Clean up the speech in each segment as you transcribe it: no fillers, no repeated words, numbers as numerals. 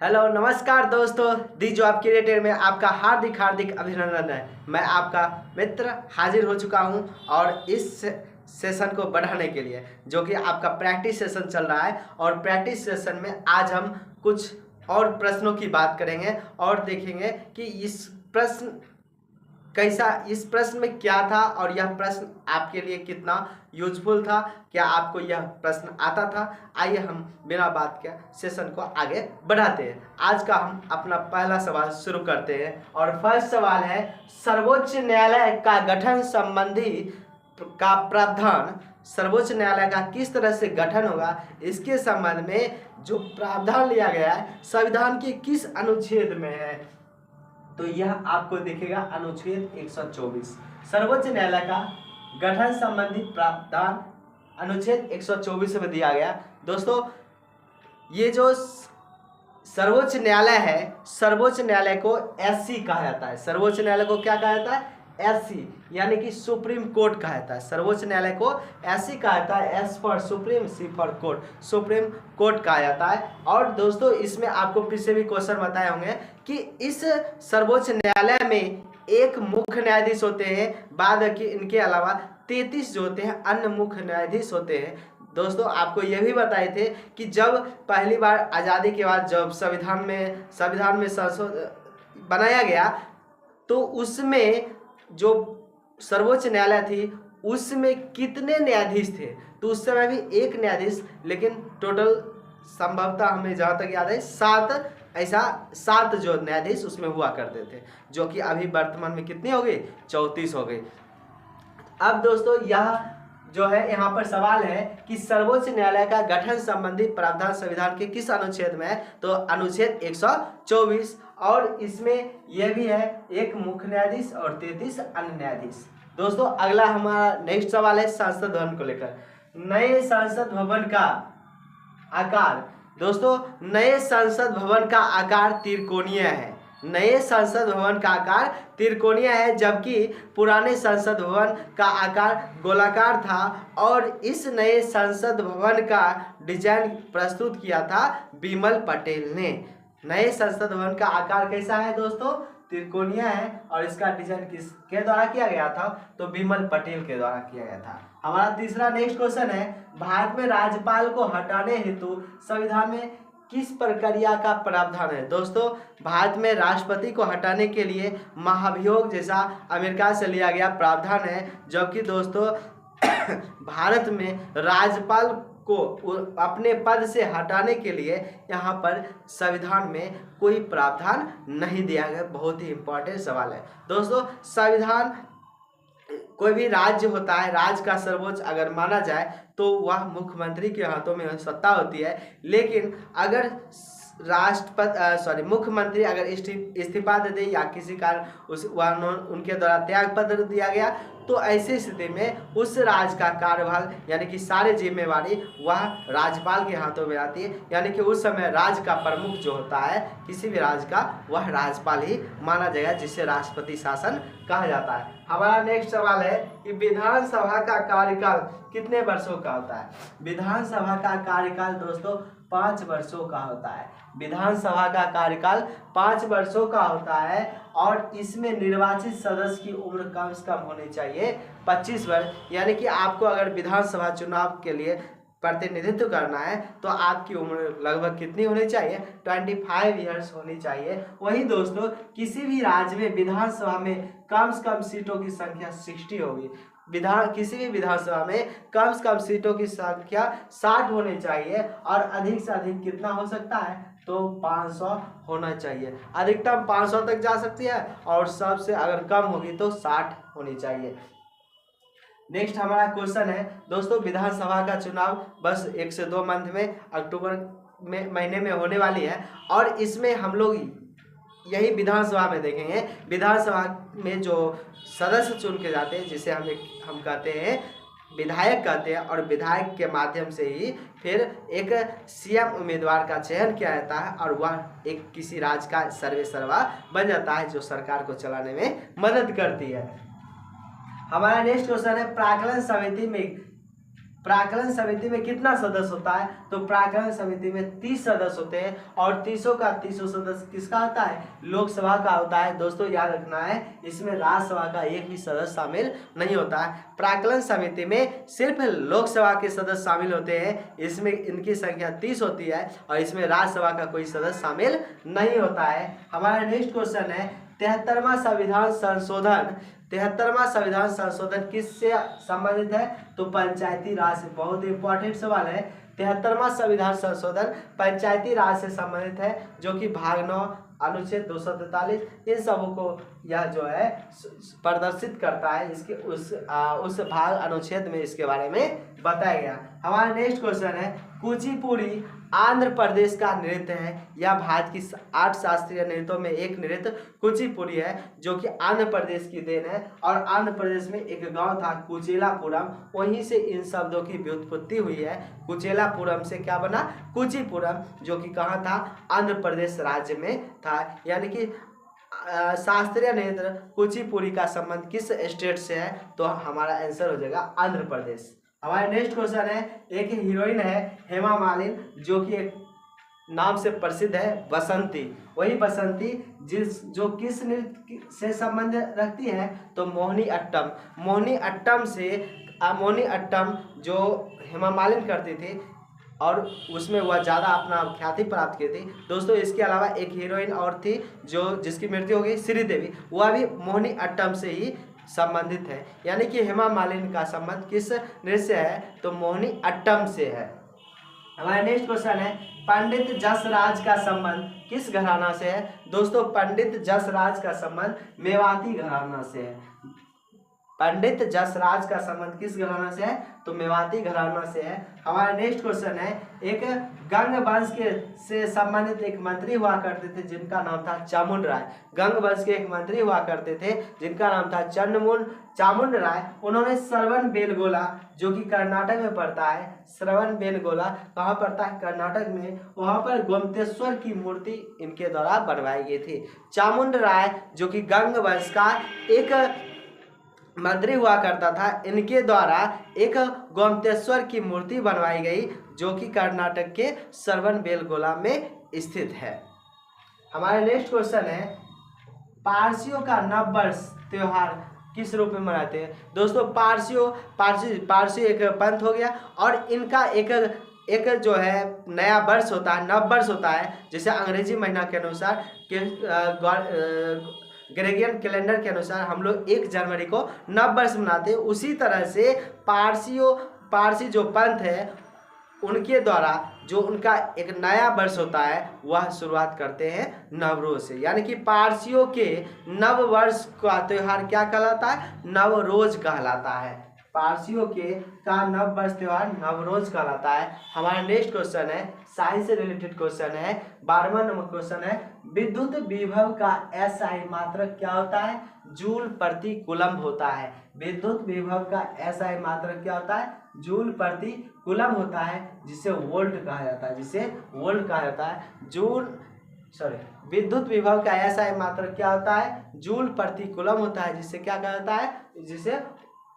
Hello नमस्कार दोस्तों, दी job creator में आपका हार्दिक हार्दिक अभिनंदन है। मैं आपका मित्र हाजिर हो चुका हूं और इस सेशन को बढ़ाने के लिए जो कि आपका प्रैक्टिस सेशन चल रहा है। और प्रैक्टिस सेशन में आज हम कुछ और प्रश्नों की बात करेंगे और देखेंगे कि इस प्रश्न में क्या था और यह प्रश्न आपके लिए कितना यूजफुल था, क्या आपको यह प्रश्न आता था। आइए हम बिना बात के सेशन को आगे बढ़ाते हैं। आज का हम अपना पहला सवाल शुरू करते हैं और फर्स्ट सवाल है, सर्वोच्च न्यायालय का गठन संबंधी का प्रावधान सर्वोच्च न्यायालय का किस तरह से गठन होगा, इसके संबंध में जो प्रावधान लिया गया है संविधान के किस अनुच्छेद में है। तो यह आपको दिखेगा अनुच्छेद 124। सर्वोच्च न्यायालय का गठन संबंधी प्रावधान अनुच्छेद 124 में दिया गया। दोस्तों, ये जो सर्वोच्च न्यायालय है, सर्वोच्च न्यायालय को एससी कहा जाता है। सर्वोच्च न्यायालय को क्या कहा जाता है? एससी, यानी कि सुप्रीम कोर्ट कहा जाता है। सर्वोच्च न्यायालय को एससी कहा जाता है, S for supreme, C for court, supreme court कहा जाता है। और दोस्तों, इसमें आपको पीछे भी क्वेश्चन बताए होंगे कि इस सर्वोच्च न्यायालय में एक मुख्य न्यायाधीश होते हैं, बाद की इनके अलावा 33 जो होते हैं अन्य मुख्य न्यायाधीश होते हैं। दोस्तों, आपको यह भी बताए थे कि जब पहली बार आज़ादी के बाद जब संविधान में संशोधन बनाया गया तो उसमें जो सर्वोच्च न्यायालय थी उसमें कितने न्यायाधीश थे। तो उस समय भी एक न्यायाधीश, लेकिन टोटल संभवतः हमें जहाँ तक याद है 7 जो न्यायाधीश उसमें हुआ करते थे, जो कि अभी वर्तमान में कितनी हो गई? 34 हो गई। अब दोस्तों, यह जो है यहाँ पर सवाल है कि सर्वोच्च न्यायालय का गठन संबंधी प्रावधान संविधान के किस अनुच्छेद में है। तो अनुच्छेद 124। और इसमें यह भी है एक मुख्य न्यायाधीश और 33 अन्य न्यायाधीश। दोस्तों, अगला हमारा नेक्स्ट सवाल है संसद भवन को लेकर। नए संसद भवन का आकार। दोस्तों, नए संसद भवन का आकार त्रिकोणीय है। नए संसद भवन का आकार त्रिकोणीय है, जबकि पुराने संसद भवन का आकार गोलाकार था। और इस नए संसद भवन का डिजाइन प्रस्तुत किया था बिमल पटेल ने। नए संसद भवन का आकार कैसा है दोस्तों? त्रिकोणीय है। और इसका डिजाइन किसके द्वारा किया गया था? तो बिमल पटेल के द्वारा किया गया था। हमारा तीसरा नेक्स्ट क्वेश्चन है, भारत में राज्यपाल को हटाने हेतु संविधान में किस प्रक्रिया का प्रावधान है। दोस्तों, भारत में राष्ट्रपति को हटाने के लिए महाभियोग जैसा अमेरिका से लिया गया प्रावधान है, जबकि दोस्तों भारत में राज्यपाल को अपने पद से हटाने के लिए यहाँ पर संविधान में कोई प्रावधान नहीं दिया गया। बहुत ही इंपॉर्टेंट सवाल है दोस्तों। संविधान, कोई भी राज्य होता है, राज्य का सर्वोच्च अगर माना जाए तो वह मुख्यमंत्री के हाथों में सत्ता होती है। लेकिन अगर मुख्यमंत्री अगर इस्तीफा दे दे या किसी कारण उनके द्वारा त्याग पत्र दिया गया, तो ऐसी स्थिति में उस राज्य का कार्यभार यानी कि सारी जिम्मेवारी वह राज्यपाल के हाथों में आती है। यानी कि उस समय राज्य का प्रमुख जो होता है किसी भी राज्य का, वह राज्यपाल ही माना जाएगा, जिसे राष्ट्रपति शासन कहा जाता है। हमारा नेक्स्ट सवाल है कि विधानसभा का कार्यकाल कितने वर्षों का होता है। विधानसभा का कार्यकाल दोस्तों 5 वर्षों का होता है। विधानसभा का कार्यकाल 5 वर्षों का होता है। और इसमें निर्वाचित सदस्य की उम्र कम से कम होनी चाहिए 25 वर्ष। यानी कि आपको अगर विधानसभा चुनाव के लिए प्रतिनिधित्व करना है तो आपकी उम्र लगभग कितनी होनी चाहिए? 25 ईयर्स होनी चाहिए। वही दोस्तों, किसी भी राज्य में विधानसभा में कम से कम सीटों की संख्या 60 होगी। किसी भी विधानसभा में कम से कम सीटों की संख्या 60 होनी चाहिए। और अधिक से अधिक कितना हो सकता है? तो 500 होना चाहिए। अधिकतम 500 तक जा सकती है और सबसे अगर कम होगी तो 60 होनी चाहिए। नेक्स्ट हमारा क्वेश्चन है दोस्तों, विधानसभा का चुनाव बस 1 से 2 मंथ में अक्टूबर महीने में होने वाली है। और इसमें हम लोग यही विधानसभा में देखेंगे, विधानसभा में जो सदस्य चुन के जाते हैं, जिसे हम कहते हैं विधायक कहते हैं। और विधायक के माध्यम से ही फिर एक सीएम उम्मीदवार का चयन किया जाता है और वह एक किसी राज्य का सर्वेसर्वा बन जाता है, जो सरकार को चलाने में मदद करती है। हमारा नेक्स्ट क्वेश्चन है, प्राक्कलन समिति में प्राकलन समिति में कितना सदस्य होता है, तो प्राकलन समिति में 30 सदस्य होते हैं और 30 का 30 सदस्य किसका होता है, लोकसभा का होता है। दोस्तों याद रखना है, इसमें राज्यसभा का एक भी सदस्य शामिल नहीं होता है। प्राकलन समिति में सिर्फ लोकसभा के सदस्य शामिल होते हैं, इसमें इनकी संख्या 30 होती है और इसमें राज्यसभा का कोई सदस्य शामिल नहीं होता है। हमारा नेक्स्ट क्वेश्चन है 73वां संविधान संशोधन। 73वां संविधान संशोधन किससे संबंधित है, तो पंचायती राज से। बहुत इंपॉर्टेंट सवाल है। 73वां संविधान संशोधन पंचायती राज से संबंधित है, जो कि भाग 9 अनुच्छेद 243 इन सबों को यह जो है प्रदर्शित करता है। इसके उस भाग अनुच्छेद में इसके बारे में बताया गया। हमारा नेक्स्ट क्वेश्चन है कुचिपुड़ी आंध्र प्रदेश का नृत्य है। यह भारत की 8 शास्त्रीय नृत्यों में एक नृत्य कुचिपुड़ी है, जो कि आंध्र प्रदेश की देन है। और आंध्र प्रदेश में एक गांव था कुचेलापुरम, वहीं से इन शब्दों की व्युत्पत्ति हुई है। कुचेलापुरम से क्या बना, कुचिपुरम, जो कि कहाँ था, आंध्र प्रदेश राज्य में था। यानी कि शास्त्रीय नृत्य कुचिपुड़ी का संबंध किस स्टेट से है, तो हमारा आंसर हो जाएगा आंध्र प्रदेश। हमारा नेक्स्ट क्वेश्चन है, एक हीरोइन है हेमा मालिनी, जो कि एक नाम से प्रसिद्ध है बसंती। वही बसंती जो किस नृत्य से संबंध रखती है, तो मोहिनी अट्टम। मोहिनी अट्टम जो हेमा मालिनी करती थी और उसमें वह ज़्यादा अपना ख्याति प्राप्त की थी। दोस्तों इसके अलावा एक हीरोइन और थी जिसकी मृत्यु हो गई, श्रीदेवी, वह भी मोहिनी अट्टम से ही संबंधित है। यानी कि हेमा मालिनी का संबंध किस नृत्य से है, तो मोहिनी अट्टम से है। हमारा नेक्स्ट क्वेश्चन है पंडित जसराज का संबंध किस घराना से है। दोस्तों पंडित जसराज का संबंध मेवाती घराना से है। पंडित जसराज का संबंध किस घराना से है, तो मेवाती घराना से है। हमारा नेक्स्ट क्वेश्चन है एक गंग वंश के से संबंधित एक मंत्री हुआ करते थे जिनका नाम था चामुंड राय। गंग वंश के एक मंत्री हुआ करते थे जिनका नाम था चामुंड राय। उन्होंने श्रवण बेलगोला, जो कि कर्नाटक में पड़ता है, श्रवण बेलगोला कहाँ पड़ता है, कर्नाटक में, वहाँ पर गोमतेश्वर की मूर्ति इनके द्वारा बनवाई गई थी। चामुंड राय जो कि गंग वंश का एक मंत्री हुआ करता था, इनके द्वारा एक गोमतेश्वर की मूर्ति बनवाई गई, जो कि कर्नाटक के श्रवण बेलगोला में स्थित है। हमारा नेक्स्ट क्वेश्चन है पारसियों का नववर्ष त्योहार किस रूप में मनाते हैं। दोस्तों पारसी एक पंथ हो गया और इनका एक जो है नया वर्ष होता है, नववर्ष होता है, जैसे अंग्रेजी महीना के अनुसार ग्रेगोरियन कैलेंडर के अनुसार हम लोग 1 जनवरी को नववर्ष मनाते हैं। उसी तरह से पारसी जो पंथ है उनके द्वारा जो उनका एक नया वर्ष होता है वह शुरुआत करते हैं नवरोज से। यानी कि पारसियों के नव वर्ष का त्यौहार क्या कहलाता है, नवरोज कहलाता है। पारसियों का नव वर्ष त्यौहार नवरोज कहलाता है। हमारा नेक्स्ट क्वेश्चन है साइंस से रिलेटेड क्वेश्चन है, 12वां नंबर क्वेश्चन है विद्युत विभव का एसआई मात्रक क्या होता है, जूल प्रति कूलम्ब होता है। विद्युत विभव का एसआई मात्रक क्या होता है, जूल प्रति कूलम्ब होता है, जिसे वोल्ट कहा जाता है, विद्युत विभव का एसआई मात्रक क्या होता है, जूल प्रति कूलम्ब होता है, जिससे क्या कहा जाता है, जिसे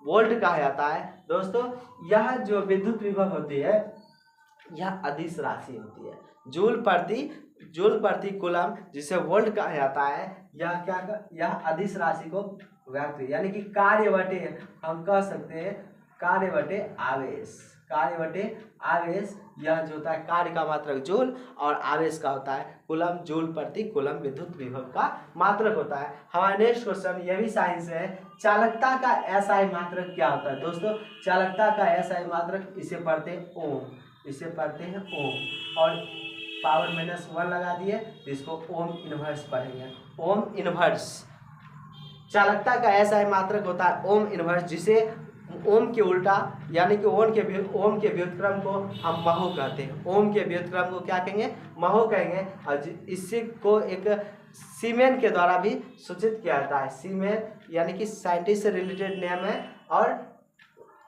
वोल्ट कहा जाता है। दोस्तों यह जो विद्युत विभव होती है यह अदिश राशि होती है, जूल प्रति कूलम्ब जिसे वोल्ट कहा जाता है। यह अदिश राशि को व्यक्त, यानी कि कार्य बटे हम कह सकते हैं कार्य बटे आवेश। यह जो होता है कार्य का मात्रक जूल और आवेश का होता है कूलम्ब, जूल प्रति कूलम्ब विद्युत विभव का मात्रक होता है। हमारा नेक्स्ट क्वेश्चन यह भी साइंस है, चालकता का एसआई मात्रक क्या होता है। दोस्तों चालकता का एसआई मात्रक इसे पढ़ते हैं ओम, और पावर -1 लगा दिए तो इसको ओम इनवर्स पढ़ेंगे। ओम इनवर्स चालकता का एसआई मात्रक होता है ओम इनवर्स, जिसे ओम के उल्टा यानी कि ओम के व्युत्क्रम को हम महो कहते हैं। ओम के व्युत्क्रम को क्या कहेंगे, महो कहेंगे। और इसी को एक सीमेन के द्वारा भी सूचित किया जाता है। सीमेन यानी कि साइंटिस्ट से रिलेटेड नेम है और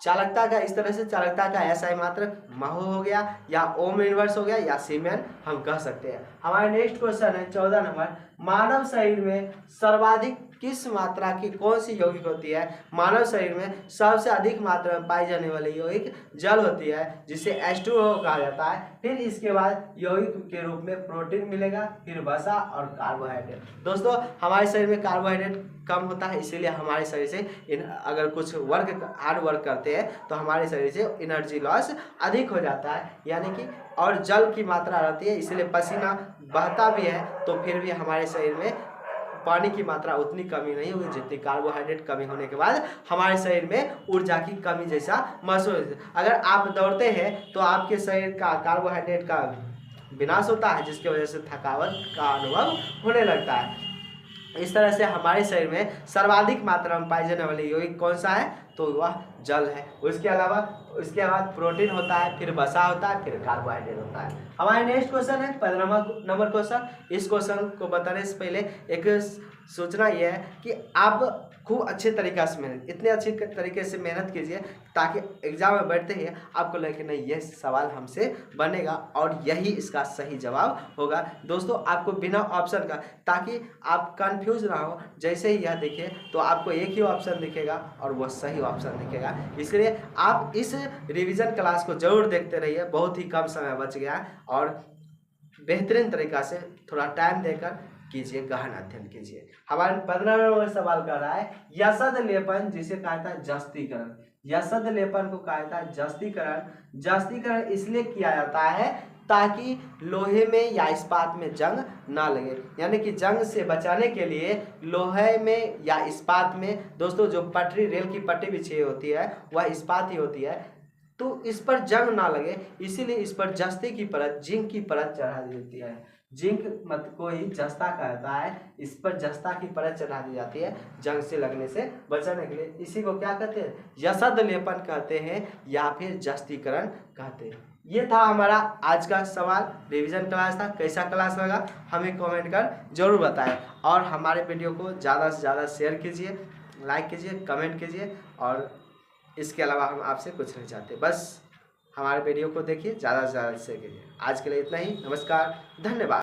चालकता का इस तरह से चालकता का SI मात्रक महो हो गया या ओम इनवर्स हो गया या सीमेन हम कह सकते हैं। हमारा नेक्स्ट क्वेश्चन है 14 नंबर, मानव शरीर में सर्वाधिक किस मात्रा की कौन सी यौगिक होती है? मानव शरीर में सबसे अधिक मात्रा में पाई जाने वाली यौगिक जल होती है जिसे H2O कहा जाता है। फिर इसके बाद यौगिक के रूप में प्रोटीन मिलेगा, फिर वसा और कार्बोहाइड्रेट। दोस्तों हमारे शरीर में कार्बोहाइड्रेट कम होता है, इसीलिए हमारे शरीर से अगर कुछ हार्ड वर्क करते हैं तो हमारे शरीर से एनर्जी लॉस अधिक हो जाता है, यानी कि और जल की मात्रा रहती है, इसीलिए पसीना बहता भी है तो फिर भी हमारे शरीर में पानी की मात्रा उतनी कमी नहीं होगी जितनी कार्बोहाइड्रेट कमी होने के बाद हमारे शरीर में ऊर्जा की कमी जैसा महसूस होता है। अगर आप दौड़ते हैं तो आपके शरीर का कार्बोहाइड्रेट का विनाश होता है जिसकी वजह से थकावट का अनुभव होने लगता है। इस तरह से हमारे शरीर में सर्वाधिक मात्रा में पाई जाने वाली यौगिक कौन सा है? तो वह जल है। उसके अलावा उसके बाद प्रोटीन होता है, फिर वसा होता है, फिर कार्बोहाइड्रेट होता है। हमारे नेक्स्ट क्वेश्चन है 15 नंबर क्वेश्चन। इस क्वेश्चन को बताने से पहले एक सूचना यह है कि आप खूब अच्छे तरीक़ा से इतने अच्छे तरीके से मेहनत कीजिए ताकि एग्जाम में बैठते ही आपको लगे नहीं ये सवाल हमसे बनेगा और यही इसका सही जवाब होगा। दोस्तों आपको बिना ऑप्शन का, ताकि आप कंफ्यूज ना हो, जैसे ही यह दिखे तो आपको एक ही ऑप्शन दिखेगा और वह सही ऑप्शन दिखेगा। इसलिए आप इस रिवीजन क्लास को जरूर देखते रहिए, बहुत ही कम समय बच गया है और बेहतरीन तरीक़ा से थोड़ा टाइम देकर कीजिए, गहन अध्ययन कीजिए। हमारे 15 नंबर सवाल कर रहा है यसद लेपन जिसे कहा था जस्तीकरण। यसद लेपन को कहा था जस्तीकरण। जस्तीकरण इसलिए किया जाता है ताकि लोहे में या इस्पात में जंग ना लगे, यानी कि जंग से बचाने के लिए लोहे में या इस्पात में, दोस्तों जो पटरी रेल की पट्टी बिछी होती है वह इस्पात ही होती है, तो इस पर जंग ना लगे इसीलिए इस पर जस्ते की परत, जिंक की परत चढ़ा दी जाती है। जिंक मत को ही जस्ता कहता है, इस पर जस्ता की परत चढ़ा दी जाती है जंग से लगने से बचाने के लिए। इसी को क्या कहते हैं? यसद लेपन कहते हैं या फिर जस्तीकरण कहते हैं। ये था हमारा आज का सवाल, रिवीजन क्लास था। कैसा क्लास लगा हमें कमेंट कर जरूर बताएं और हमारे वीडियो को ज़्यादा से ज़्यादा शेयर कीजिए, लाइक कीजिए, कमेंट कीजिए। और इसके अलावा हम आपसे कुछ नहीं चाहते, बस हमारे वीडियो को देखिए, ज़्यादा से ज़्यादा शेयर कीजिए। आज के लिए इतना ही, नमस्कार, धन्यवाद।